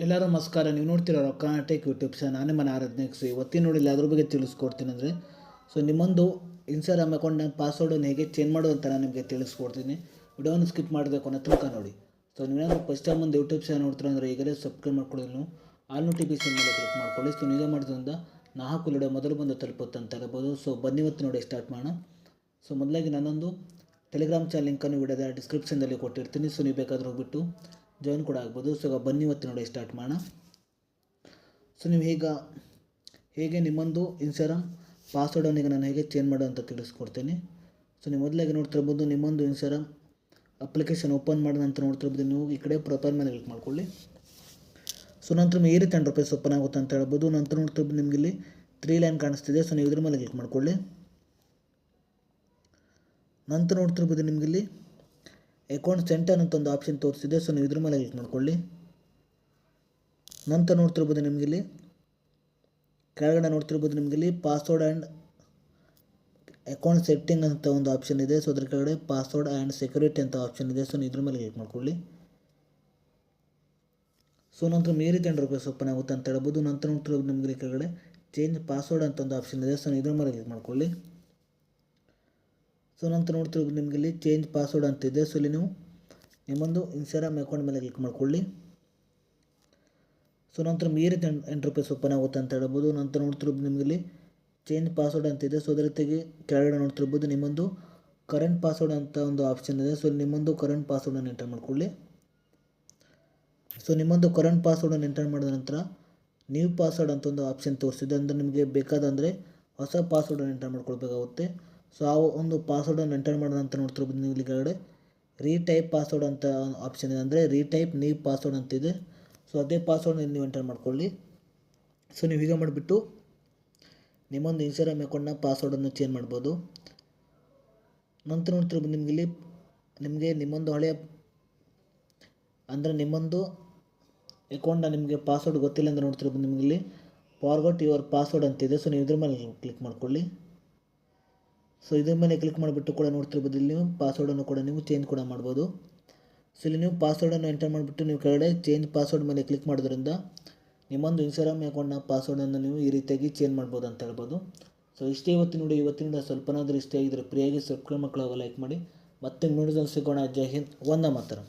ಎಲ್ಲರೂ ನಮಸ್ಕಾರ. ನೀವು ನೋಡ್ತಿರೋ ರೊಕ್ಕನಾಟೆಕ್ ಯೂಟ್ಯೂಬ್ ಚಾನಲ್. ನಾನೇ ಮನೆ ಆರಾಧನೆಕ್ಸ್. ಇವತ್ತಿನ ನೋಡಿ ಅದ್ರ ಬಗ್ಗೆ ತಿಳಿಸ್ಕೊಡ್ತೀನಿ. ಅಂದರೆ ನಿಮ್ಮೊಂದು ಇನ್ಸ್ಟಾಗ್ರಾಮ್ ಅಕೌಂಟ್ನ ಪಾಸ್ವರ್ಡನ್ನು ಹೇಗೆ ಚೇಂಜ್ ಮಾಡೋದು ಅಂತ ನಾನು ನಿಮಗೆ ತಿಳಿಸ್ಕೊಡ್ತೀನಿ. ವಿಡಿಯೋವನ್ನು ಸ್ಕಿಪ್ ಮಾಡಬೇಕು ಅನ್ನೋ ತನಕ ನೋಡಿ. ನೀವೇನಾದರೂ ಫಸ್ಟ್ ಟೈಮ್ ಒಂದು ಯೂಟ್ಯೂಬ್ ಚಾನಲ್ ನೋಡ್ತೀರ ಅಂದರೆ ಈಗಲೇ ಸಬ್ಸ್ಕ್ರೈಬ್ ಮಾಡ್ಕೊಳ್ಳಿ. ನೀವು ಆಲ್ ನೋಟಿಫಿಕೇಶನ್ ಮೇಲೆ ಕ್ಲಿಕ್ ಮಾಡ್ಕೊಳ್ಳಿ. ನೀವು ಮಾಡೋದ್ರಿಂದ ನಾ ಹಾಕೋ ವಿಡಿಯೋ ಮೊದಲು ಬಂದು ತಲುಪುತ್ತೆ ಅಂತ ಹೇಳ್ಬೋದು. ಬನ್ನಿ ಇವತ್ತು ನೋಡಿ ಸ್ಟಾರ್ಟ್ ಮಾಡೋಣ. ಮೊದಲಾಗಿ ನಾನೊಂದು ಟೆಲಿಗ್ರಾಮ್ ಚಾನಲ್ ಲಿಂಕನ್ನು ವಿಡಿಯೋದ ಡಿಸ್ಕ್ರಿಪ್ಷನ್ದಲ್ಲಿ ಕೊಟ್ಟಿರ್ತೀನಿ. ನೀವು ಬೇಕಾದರೂ ಹೋಗ್ಬಿಟ್ಟು ಜಾಯಿನ್ ಕೂಡ ಆಗ್ಬೋದು. ಬನ್ನಿ ಇವತ್ತು ನೋಡಿ ಸ್ಟಾರ್ಟ್ ಮಾಡೋಣ. ನೀವು ಹೇಗೆ ನಿಮ್ಮೊಂದು ಇನ್ಸ್ಟಾಗ್ರಾಮ್ ಪಾಸ್ವರ್ಡನ್ನು ಈಗ ನಾನು ಹೇಗೆ ಚೇಂಜ್ ಮಾಡೋ ಅಂತ ತಿಳಿಸ್ಕೊಡ್ತೀನಿ. ನೀವು ಮೊದಲಾಗಿ ನೋಡ್ತಿರ್ಬೋದು, ನಿಮ್ಮೊಂದು ಇನ್ಸ್ಟಾಗ್ರಾಮ್ ಅಪ್ಲಿಕೇಶನ್ ಓಪನ್ ಮಾಡಿದ ನಂತರ ನೋಡ್ತಿರ್ಬೋದು, ನೀವು ಈ ಕಡೆ ಪ್ರೊಫೈಲ್ ಮೇಲೆ ಕ್ಲಿಕ್ ಮಾಡ್ಕೊಳ್ಳಿ. ನಂತರ ಈ ರೀತಿ ಇಂಟರ್ಫೇಸ್ ಓಪನ್ ಆಗುತ್ತೆ ಅಂತ ಹೇಳ್ಬೋದು. ನಂತರ ನೋಡ್ತಿರ್ಬೋದು, ನಿಮಗೆ ಇಲ್ಲಿ 3 ಲೈನ್ ಕಾಣಿಸ್ತಿದೆ. ನೀವು ಇದ್ರ ಮೇಲೆ ಕ್ಲಿಕ್ ಮಾಡ್ಕೊಳ್ಳಿ. ನಂತರ ನೋಡ್ತಿರ್ಬೋದು, ನಿಮಗೆ ಇಲ್ಲಿ ಅಕೌಂಟ್ ಸೆಂಟರ್ ಅಂತ ಒಂದು ಆಪ್ಷನ್ ತೋರಿಸಿದೆ. ನೀವು ಇದ್ರ ಮೇಲೆ ಕ್ಲಿಕ್ ಮಾಡ್ಕೊಳ್ಳಿ. ನಂತರ ನೋಡ್ತಿರ್ಬೋದು, ನಿಮಗೆ ಇಲ್ಲಿ ಕೆಳಗಡೆ ನೋಡ್ತಿರ್ಬೋದು, ನಿಮಗೆ ಇಲ್ಲಿ ಪಾಸ್ವರ್ಡ್ ಆ್ಯಂಡ್ ಅಕೌಂಟ್ ಸೆಟ್ಟಿಂಗ್ ಅಂತ ಒಂದು ಆಪ್ಷನ್ ಇದೆ. ಅದ್ರ ಕೆಳಗಡೆ ಪಾಸ್ವರ್ಡ್ ಆ್ಯಂಡ್ ಸೆಕ್ಯೂರಿಟಿ ಅಂತ ಆಪ್ಷನ್ ಇದೆ. ಇದ್ರ ಮೇಲೆ ಕ್ಲಿಕ್ ಮಾಡ್ಕೊಳ್ಳಿ. ನಂತರ ಈ ರೀತಿ ಇಂಟರ್ಫೇಸ್ ಓಪನ್ ಆಗುತ್ತೆ ಅಂತ ಹೇಳ್ಬೋದು. ನಂತರ ನೋಡ್ತಿರ್ಬೋದು, ನಿಮಗೆ ಕೆಳಗಡೆ ಚೇಂಜ್ ಪಾಸ್ವರ್ಡ್ ಅಂತ ಒಂದು ಆಪ್ಷನ್ ಇದೆ. ಇದ್ರ ಮೇಲೆ ಕ್ಲಿಕ್ ಮಾಡ್ಕೊಳ್ಳಿ. ನಂತರ ನೋಡ್ತಿರ್ಬೋದು, ನಿಮಗೆ ಇಲ್ಲಿ ಚೇಂಜ್ ಪಾಸ್ವರ್ಡ್ ಅಂತಿದೆ. ಇಲ್ಲಿ ನೀವು ನಿಮ್ಮೊಂದು ಇನ್ಸ್ಟಾಗ್ರಾಮ್ ಅಕೌಂಟ್ ಮೇಲೆ ಕ್ಲಿಕ್ ಮಾಡ್ಕೊಳ್ಳಿ. ನಂತರ ಈ ರೀತಿ ಇಂಟರ್ಫೇಸ್ ಓಪನ್ ಆಗುತ್ತೆ ಅಂತ ಹೇಳ್ಬೋದು. ನಂತರ ನೋಡ್ತಿರ್ಬೋದು, ನಿಮಗೆ ಇಲ್ಲಿ ಚೇಂಜ್ ಪಾಸ್ವರ್ಡ್ ಅಂತಿದೆ. ಅದ್ರ ಜೊತೆಗೆ ಕೆಳಗಡೆ ನೋಡ್ತಿರ್ಬೋದು, ನಿಮ್ಮೊಂದು ಕರೆಂಟ್ ಪಾಸ್ವರ್ಡ್ ಅಂತ ಒಂದು ಆಪ್ಷನ್ ಇದೆ. ನಿಮ್ಮೊಂದು ಕರೆಂಟ್ ಪಾಸ್ವರ್ಡನ್ನು ಎಂಟರ್ ಮಾಡ್ಕೊಳ್ಳಿ. ನಿಮ್ಮೊಂದು ಕರೆಂಟ್ ಪಾಸ್ವರ್ಡನ್ನು ಎಂಟರ್ ಮಾಡಿದ ನಂತರ ನ್ಯೂ ಪಾಸ್ವರ್ಡ್ ಅಂತ ಒಂದು ಆಪ್ಷನ್ ತೋರಿಸಿದೆ. ಅಂದರೆ ನಿಮಗೆ ಬೇಕಾದಂದರೆ ಹೊಸ ಪಾಸ್ವರ್ಡನ್ನು ಎಂಟರ್ ಮಾಡ್ಕೊಳ್ಬೇಕಾಗುತ್ತೆ. ಆ ಒಂದು ಪಾಸ್ವರ್ಡನ್ನು ಎಂಟರ್ ಮಾಡಿದ ನಂತರ ನೋಡ್ತಿರ್ಬೋದು, ನೀವು ಇಲ್ಲಿ ಕೆಳಗಡೆ ರೀಟೈಪ್ ಪಾಸ್ವರ್ಡ್ ಅಂತ ಆಪ್ಷನ್ ಇದೆ. ಅಂದರೆ ರೀಟೈಪ್ ನ್ಯೂ ಪಾಸ್ವರ್ಡ್ ಅಂತಿದೆ. ಅದೇ ಪಾಸ್ವರ್ಡ್ನ ನೀವು ಎಂಟರ್ ಮಾಡ್ಕೊಳ್ಳಿ. ನೀವು ಹೀಗೆ ಮಾಡಿಬಿಟ್ಟು ನಿಮ್ಮೊಂದು ಇನ್ಸ್ಟಾಗ್ರಾಮ್ ಅಕೌಂಟ್ನ ಪಾಸ್ವರ್ಡನ್ನು ಚೇಂಜ್ ಮಾಡ್ಬೋದು. ನಂತರ ನೋಡ್ತಿರ್ಬೋದು, ನಿಮಗೆ ನಿಮ್ಮೊಂದು ಹಳೆಯ ಅಂದರೆ ನಿಮ್ಮೊಂದು ಅಕೌಂಟ್ನ ನಿಮಗೆ ಪಾಸ್ವರ್ಡ್ ಗೊತ್ತಿಲ್ಲ ಅಂತ ನೋಡ್ತಿರ್ಬೋದು, ನಿಮಗೆ ಇಲ್ಲಿ ಫಾರ್ಗೊಟ್ ಯುವರ್ ಪಾಸ್ವರ್ಡ್ ಅಂತಿದೆ. ನೀವು ಇದ್ರ ಮೇಲೆ ಕ್ಲಿಕ್ ಮಾಡ್ಕೊಳ್ಳಿ. ಇದ್ರ ಮೇಲೆ ಕ್ಲಿಕ್ ಮಾಡಿಬಿಟ್ಟು ಕೂಡ ನೋಡ್ತಿರ್ಬೋದು, ಇಲ್ಲಿ ನೀವು ಪಾಸ್ವರ್ಡನ್ನು ಕೂಡ ನೀವು ಚೇಂಜ್ ಕೂಡ ಮಾಡ್ಬೋದು. ಇಲ್ಲಿ ನೀವು ಪಾಸ್ವರ್ಡನ್ನು ಎಂಟರ್ ಮಾಡಿಬಿಟ್ಟು ನೀವು ಕೆಳಗಡೆ ಚೇಂಜ್ ಪಾಸ್ವರ್ಡ್ ಮೇಲೆ ಕ್ಲಿಕ್ ಮಾಡೋದ್ರಿಂದ ನಿಮ್ಮೊಂದು ಇನ್ಸ್ಟಾಗ್ರಾಮ್ ಅಕೌಂಟ್ನ ಪಾಸ್ವರ್ಡನ್ನು ನೀವು ಈ ರೀತಿಯಾಗಿ ಚೇಂಜ್ ಮಾಡ್ಬೋದು ಅಂತ ಹೇಳ್ಬೋದು. ಇಷ್ಟೇ ಇವತ್ತಿನ ಸ್ವಲ್ಪನಾದರೂ ಇಷ್ಟ ಆಗಿದ್ರೆ ಫ್ರೀಯಾಗಿ ಸಬ್ಸ್ಕ್ರೈಬ್ ಮಾಡ್ಕೊಳ್ಳೋ ಲೈಕ್ ಮಾಡಿ. ಮತ್ತೆ ಮುಂದಿನ ಸಿಗೋಣ. ಜೈ ಹಿಂದ್, ವಂದೇ ಮಾತರಂ.